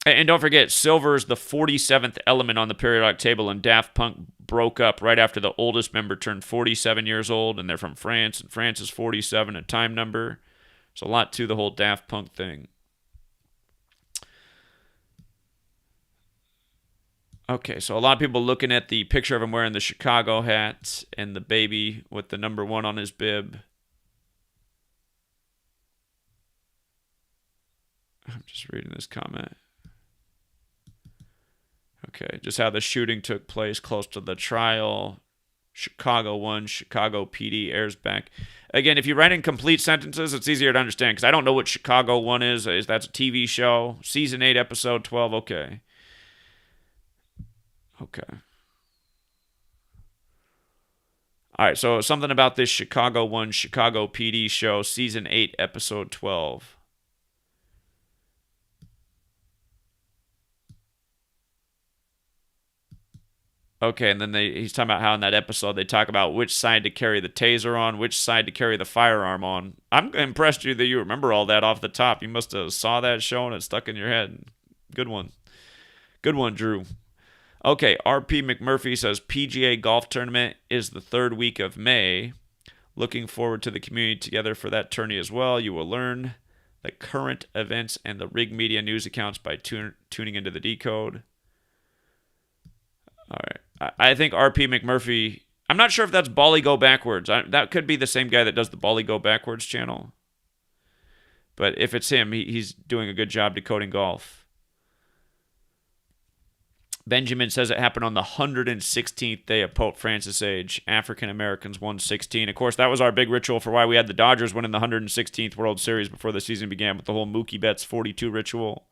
And don't forget, silver is the 47th element on the periodic table, and Daft Punk broke up right after the oldest member turned 47 years old, and they're from France, and France is 47, a time number. There's a lot to the whole Daft Punk thing. Okay, so a lot of people looking at the picture of him wearing the Chicago hat and the baby with the number 1 on his bib. I'm just reading this comment. Okay, just how the shooting took place close to the trial. Chicago 1, Chicago PD airs back. Again, if you write in complete sentences, it's easier to understand because I don't know what Chicago 1 is. That's a TV show. Season 8, episode 12. Okay. All right, so something about this Chicago 1, Chicago PD show, Season 8, Episode 12. Okay, and then he's talking about how in that episode they talk about which side to carry the taser on, which side to carry the firearm on. I'm impressed that you remember all that off the top. You must have saw that show and it stuck in your head. Good one. Good one, Drew. Okay, RP McMurphy says PGA golf tournament is the 3rd week of May. Looking forward to the community together for that tourney as well. You will learn the current events and the Rig Media news accounts by tuning into the Decode. All right. I think RP McMurphy, I'm not sure if that's Bally Go Backwards. That could be the same guy that does the Bally Go Backwards channel. But if it's him, he's doing a good job decoding golf. Benjamin says it happened on the 116th day of Pope Francis' age. African Americans won 16. Of course, that was our big ritual for why we had the Dodgers winning the 116th World Series before the season began with the whole Mookie Betts 42 ritual.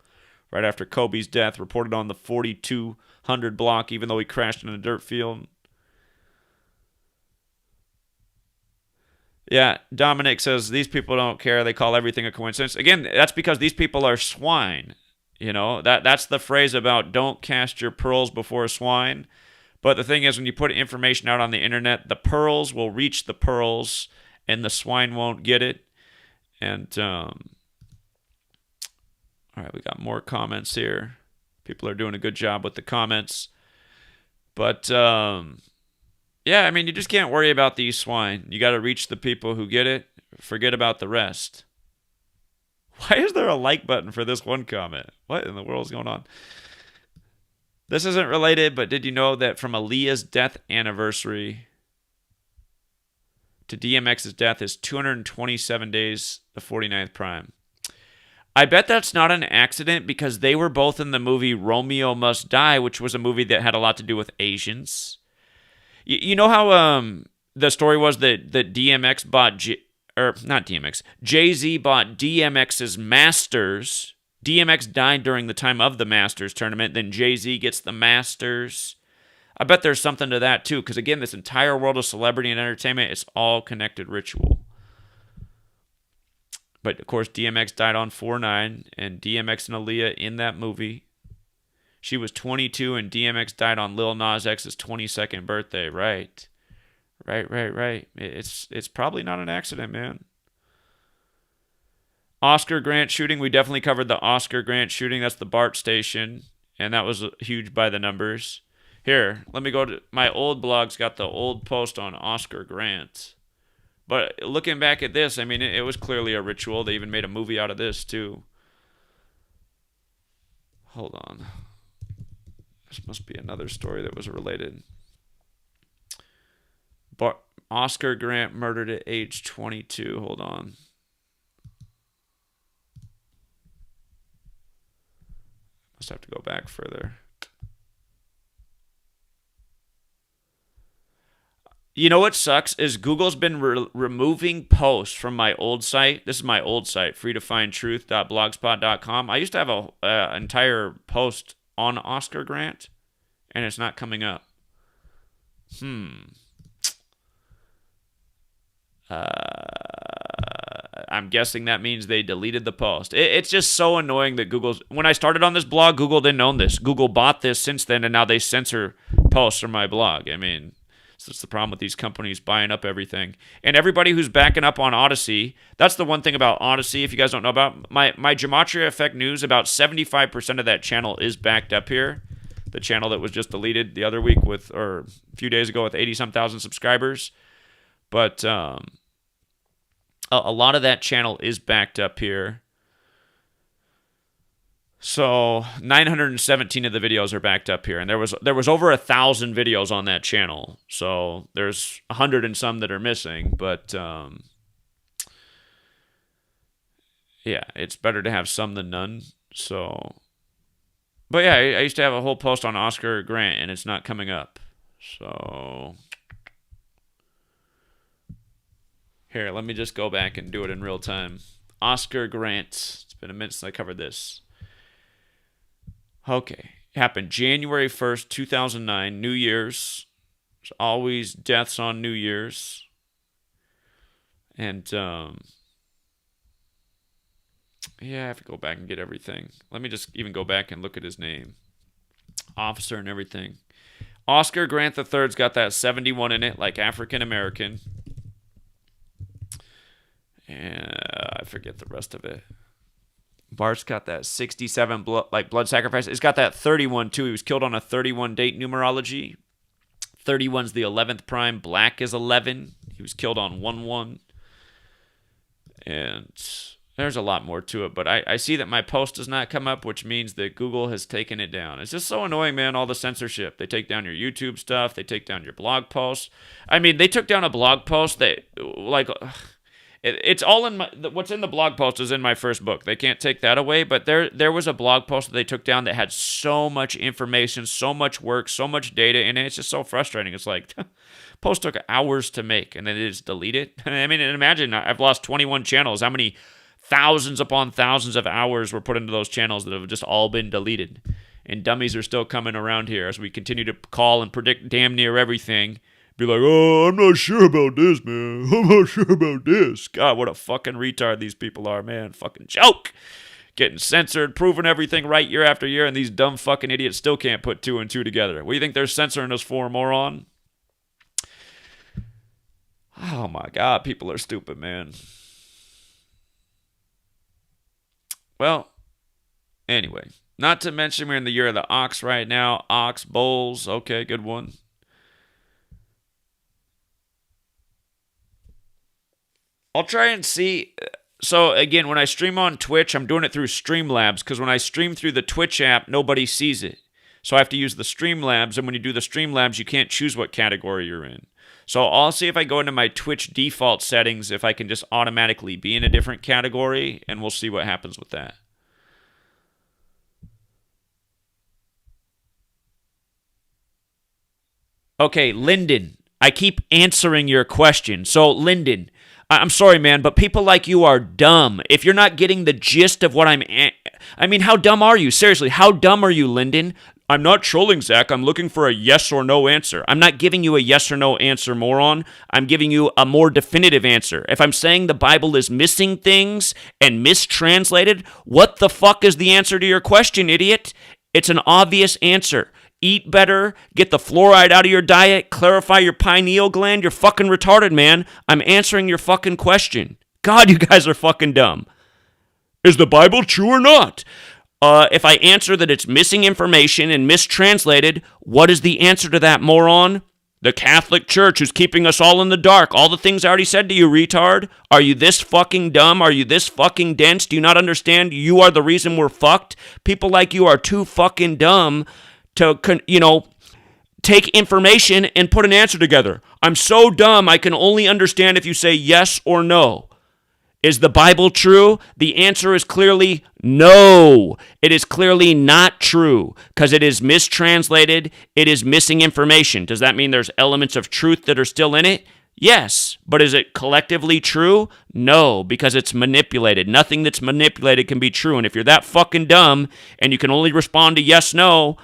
Right after Kobe's death, reported on the 4200 block, even though he crashed in a dirt field. Yeah, Dominic says these people don't care. They call everything a coincidence. Again, that's because these people are swine. You know, that's the phrase about don't cast your pearls before swine. But the thing is, when you put information out on the internet, the pearls will reach the pearls and the swine won't get it. And, all right, we got more comments here. People are doing a good job with the comments. But yeah, I mean, you just can't worry about these swine. You got to reach the people who get it. Forget about the rest. Why is there a like button for this one comment? What in the world is going on? This isn't related, but did you know that from Aaliyah's death anniversary to DMX's death is 227 days, the 49th prime? I bet that's not an accident because they were both in the movie Romeo Must Die, which was a movie that had a lot to do with Asians. You know how the story was that DMX bought not DMX, Jay-Z bought DMX's Masters. DMX died during the time of the Masters tournament. Then Jay-Z gets the Masters. I bet there's something to that too, because again, this entire world of celebrity and entertainment is all connected ritual. But of course, DMX died on 4/9, and DMX and Aaliyah in that movie. She was 22, and DMX died on Lil Nas X's 22nd birthday. Right. It's probably not an accident, man. Oscar Grant shooting. We definitely covered the Oscar Grant shooting. That's the BART station, and that was huge by the numbers. Here, let me go to my old blog's got the old post on Oscar Grant. But looking back at this, I mean, it was clearly a ritual. They even made a movie out of this, too. Hold on. This must be another story that was related. Oscar Grant murdered at age 22. Hold on. Must have to go back further. You know what sucks is Google's been removing posts from my old site. This is my old site, freetofindtruth.blogspot.com. I used to have an entire post on Oscar Grant, and it's not coming up. I'm guessing that means they deleted the post. It's just so annoying that when I started on this blog, Google didn't own this. Google bought this since then, and now they censor posts from my blog. I mean, that's the problem with these companies buying up everything. And everybody who's backing up on Odyssey, that's the one thing about Odyssey, if you guys don't know about, my GematriaEffectNews, about 75% of that channel is backed up here. The channel that was just deleted the other week or a few days ago with 80-some thousand subscribers. But a lot of that channel is backed up here. So 917 of the videos are backed up here, and there was over 1,000 videos on that channel. So there's 100 and some that are missing, but yeah, it's better to have some than none. So, but yeah, I used to have a whole post on Oscar Grant, and it's not coming up. So here, let me just go back and do it in real time. Oscar Grant. It's been a minute since I covered this. Okay. It happened January 1st, 2009, New Year's. There's always deaths on New Year's. And, yeah, I have to go back and get everything. Let me just even go back and look at his name. Officer and everything. Oscar Grant III's got that 71 in it, like African American. And I forget the rest of it. Bart's got that 67 blood sacrifice. It's got that 31 too. He was killed on a 31 date numerology. 31's the 11th prime. Black is 11. He was killed on 1/1. And there's a lot more to it. But I see that my post does not come up, which means that Google has taken it down. It's just so annoying, man, all the censorship. They take down your YouTube stuff. They take down your blog posts. I mean, they took down a blog post that, like... It's all in what's in the blog post is in my first book. They can't take that away, but there was a blog post that they took down that had so much information, so much work, so much data in it. It's just so frustrating. It's like, post took hours to make, and then they just delete it. I mean, imagine I've lost 21 channels. How many thousands upon thousands of hours were put into those channels that have just all been deleted? And dummies are still coming around here as we continue to call and predict damn near everything. Be like, oh, I'm not sure about this, man. I'm not sure about this. God, what a fucking retard these people are, man. Fucking joke. Getting censored, proving everything right year after year, and these dumb fucking idiots still can't put 2 and 2 together. What do you think they're censoring us for, moron? Oh my God, people are stupid, man. Well, Anyway, not to mention we're in the year of the ox right now. Ox bowls. Okay, good one. I'll try and see. So again, when I stream on Twitch, I'm doing it through Streamlabs because when I stream through the Twitch app, nobody sees it. So I have to use the Streamlabs, and when you do the Streamlabs, you can't choose what category you're in. So I'll see if I go into my Twitch default settings if I can just automatically be in a different category, and we'll see what happens with that. Okay, Lyndon, I keep answering your question. So, Lyndon, I'm sorry, man, but people like you are dumb. If you're not getting the gist of what I mean, how dumb are you? Seriously, how dumb are you, Lyndon? I'm not trolling, Zach. I'm looking for a yes or no answer. I'm not giving you a yes or no answer, moron. I'm giving you a more definitive answer. If I'm saying the Bible is missing things and mistranslated, what the fuck is the answer to your question, idiot? It's an obvious answer. Eat better, get the fluoride out of your diet, clarify your pineal gland. You're fucking retarded, man. I'm answering your fucking question. God, you guys are fucking dumb. Is the Bible true or not? If I answer that it's missing information and mistranslated, what is the answer to that, moron? The Catholic Church is keeping us all in the dark. All the things I already said to you, retard. Are you this fucking dumb? Are you this fucking dense? Do you not understand you are the reason we're fucked? People like you are too fucking dumb to, take information and put an answer together. I'm so dumb, I can only understand if you say yes or no. Is the Bible true? The answer is clearly no. It is clearly not true because it is mistranslated. It is missing information. Does that mean there's elements of truth that are still in it? Yes. But is it collectively true? No, because it's manipulated. Nothing that's manipulated can be true. And if you're that fucking dumb and you can only respond to yes, no,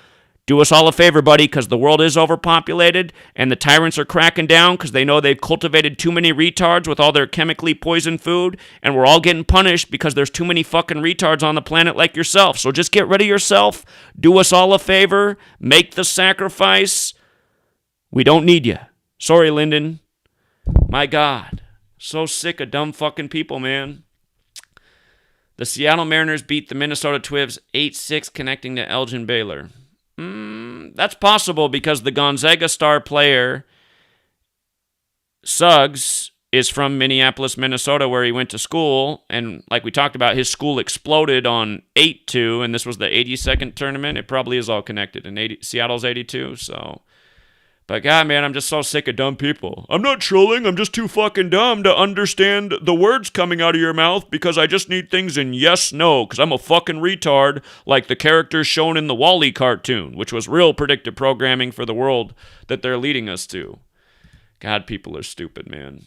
do us all a favor, buddy, because the world is overpopulated and the tyrants are cracking down because they know they've cultivated too many retards with all their chemically poisoned food, and we're all getting punished because there's too many fucking retards on the planet like yourself. So just get rid of yourself, do us all a favor, make the sacrifice. We don't need you. Sorry, Lyndon. My God. So sick of dumb fucking people, man. The Seattle Mariners beat the Minnesota Twins 8-6, connecting to Elgin Baylor. That's possible because the Gonzaga star player, Suggs, is from Minneapolis, Minnesota, where he went to school. And like we talked about, his school exploded on 8-2, and this was the 82nd tournament. It probably is all connected. And Seattle's 82, so... But God, man, I'm just so sick of dumb people. I'm not trolling. I'm just too fucking dumb to understand the words coming out of your mouth because I just need things in yes, no, because I'm a fucking retard like the characters shown in the Wall-E cartoon, which was real predictive programming for the world that they're leading us to. God, people are stupid, man.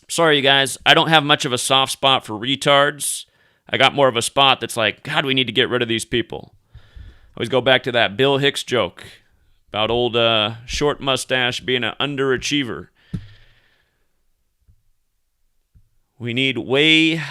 Sorry, you guys. I don't have much of a soft spot for retards. I got more of a spot that's like, God, we need to get rid of these people. I always go back to that Bill Hicks joke about old short mustache being an underachiever. We need way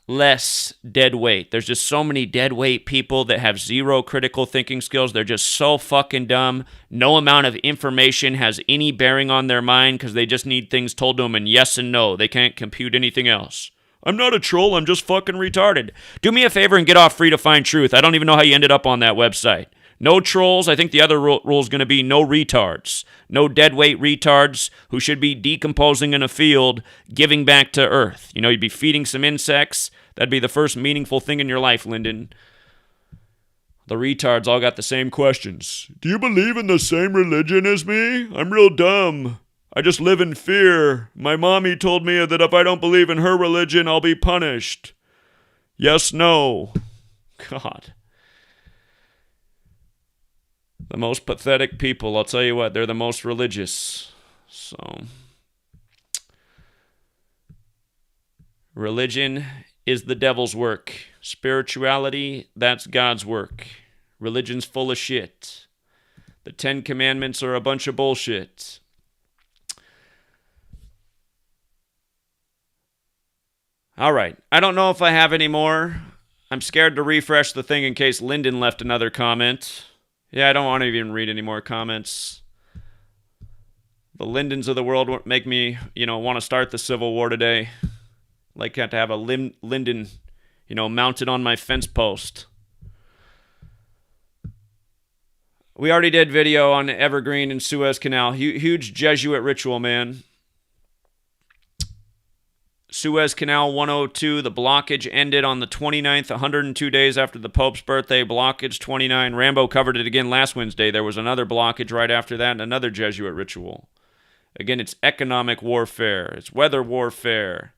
less dead weight. There's just so many dead weight people that have zero critical thinking skills. They're just so fucking dumb. No amount of information has any bearing on their mind because they just need things told to them in yes and no. They can't compute anything else. I'm not a troll. I'm just fucking retarded. Do me a favor and get off Free to Find Truth. I don't even know how you ended up on that website. No trolls. I think the other rule is going to be no retards. No deadweight retards who should be decomposing in a field, giving back to Earth. You know, you'd be feeding some insects. That'd be the first meaningful thing in your life, Lyndon. The retards all got the same questions. Do you believe in the same religion as me? I'm real dumb. I just live in fear. My mommy told me that if I don't believe in her religion, I'll be punished. Yes, no. God. The most pathetic people, I'll tell you what, they're the most religious. So, religion is the devil's work. Spirituality, that's God's work. Religion's full of shit. The 10 Commandments are a bunch of bullshit. All right, I don't know if I have any more. I'm scared to refresh the thing in case Lyndon left another comment. Yeah, I don't want to even read any more comments. The Lyndons of the world make me, want to start the Civil War today. Like I have to have a Lyndon, mounted on my fence post. We already did video on Evergreen and Suez Canal. Huge Jesuit ritual, man. Suez Canal 102, the blockage ended on the 29th, 102 days after the Pope's birthday. Blockage 29. Rambo covered it again last Wednesday. There was another blockage right after that and another Jesuit ritual. Again, it's economic warfare. It's weather warfare.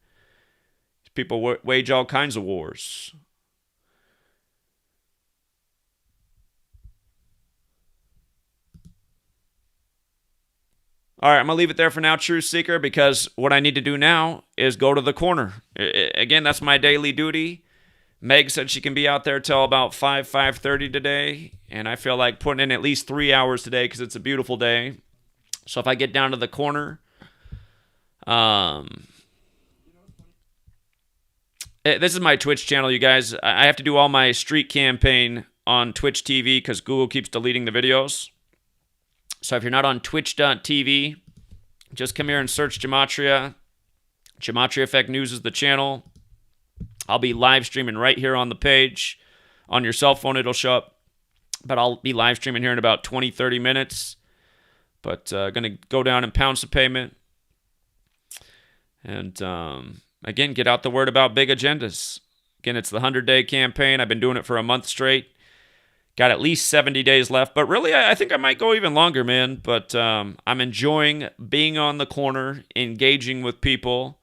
People wage all kinds of wars. All right, I'm going to leave it there for now, Truth Seeker, because what I need to do now is go to the corner. Again, that's my daily duty. Meg said she can be out there till about 5:30 today, and I feel like putting in at least 3 hours today because it's a beautiful day. So if I get down to the corner, this is my Twitch channel, you guys. I have to do all my street campaign on Twitch TV because Google keeps deleting the videos. So if you're not on twitch.tv, just come here and search Gematria. GematriaEffectNews is the channel. I'll be live streaming right here on the page. On your cell phone, it'll show up. But I'll be live streaming here in about 20, 30 minutes. But going to go down and pound some payment. And again, get out the word about big agendas. Again, it's the 100-day campaign. I've been doing it for a month straight. Got at least 70 days left, but really, I think I might go even longer, man. But I'm enjoying being on the corner, engaging with people,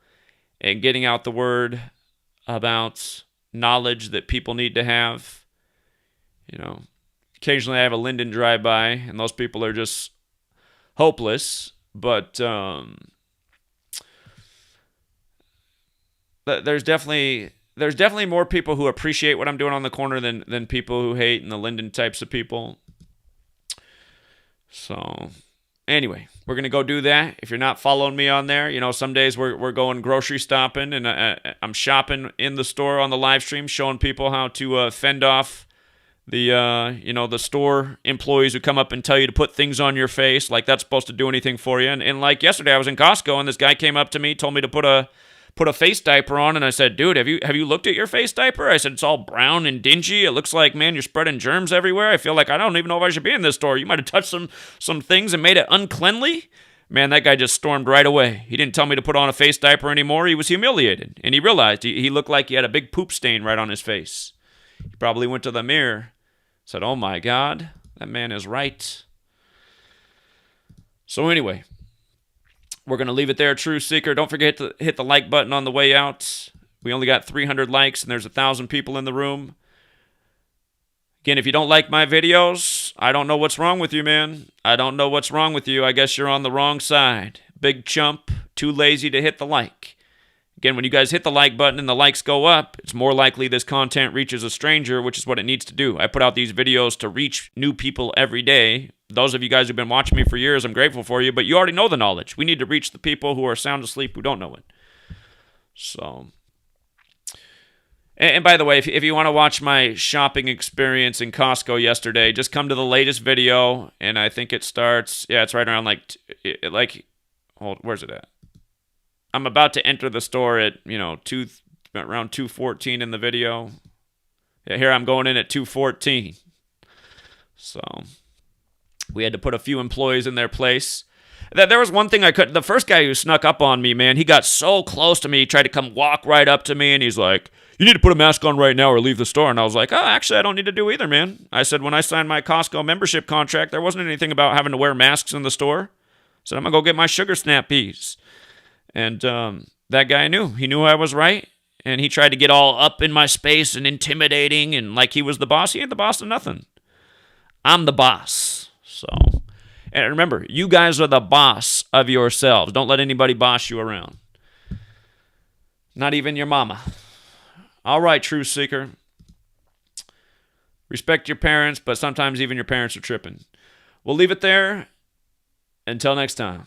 and getting out the word about knowledge that people need to have. You know, occasionally I have a Linden drive-by, and those people are just hopeless. But there's definitely more people who appreciate what I'm doing on the corner than people who hate, and the Linden types of people. So anyway, we're going to go do that. If you're not following me on there, you know, some days we're going grocery stopping, and I'm shopping in the store on the live stream, showing people how to fend off the the store employees who come up and tell you to put things on your face, like that's supposed to do anything for you. And like yesterday, I was in Costco, and this guy came up to me, told me to put a face diaper on, and I said, dude, have you looked at your face diaper? I said, it's all brown and dingy. It looks like, man, you're spreading germs everywhere. I feel like I don't even know if I should be in this store. You might have touched some things and made it uncleanly. Man, that guy just stormed right away. He didn't tell me to put on a face diaper anymore. He was humiliated, and he realized he looked like he had a big poop stain right on his face. He probably went to the mirror, said, oh my God, that man is right. So anyway, we're going to leave it there, True Seeker. Don't forget to hit the like button on the way out. We only got 300 likes, and there's 1,000 people in the room. Again, if you don't like my videos, I don't know what's wrong with you, man. I don't know what's wrong with you. I guess you're on the wrong side. Big chump, too lazy to hit the like. Again, when you guys hit the like button and the likes go up, it's more likely this content reaches a stranger, which is what it needs to do. I put out these videos to reach new people every day. Those of you guys who've been watching me for years, I'm grateful for you, but you already know the knowledge. We need to reach the people who are sound asleep who don't know it. So, and by the way, if you want to watch my shopping experience in Costco yesterday, just come to the latest video, and I think it starts, yeah, it's right around where's it at? I'm about to enter the store at, around 2:14 in the video. Yeah, here I'm going in at 2:14. So we had to put a few employees in their place. There was one thing the first guy who snuck up on me, man, he got so close to me, he tried to come walk right up to me, and he's like, you need to put a mask on right now or leave the store. And I was like, oh, actually, I don't need to do either, man. I said, when I signed my Costco membership contract, there wasn't anything about having to wear masks in the store. I said, I'm going to go get my sugar snap peas. And that guy knew. He knew I was right. And he tried to get all up in my space and intimidating and like he was the boss. He ain't the boss of nothing. I'm the boss. So, and remember, you guys are the boss of yourselves. Don't let anybody boss you around. Not even your mama. All right, True Seeker. Respect your parents, but sometimes even your parents are tripping. We'll leave it there. Until next time.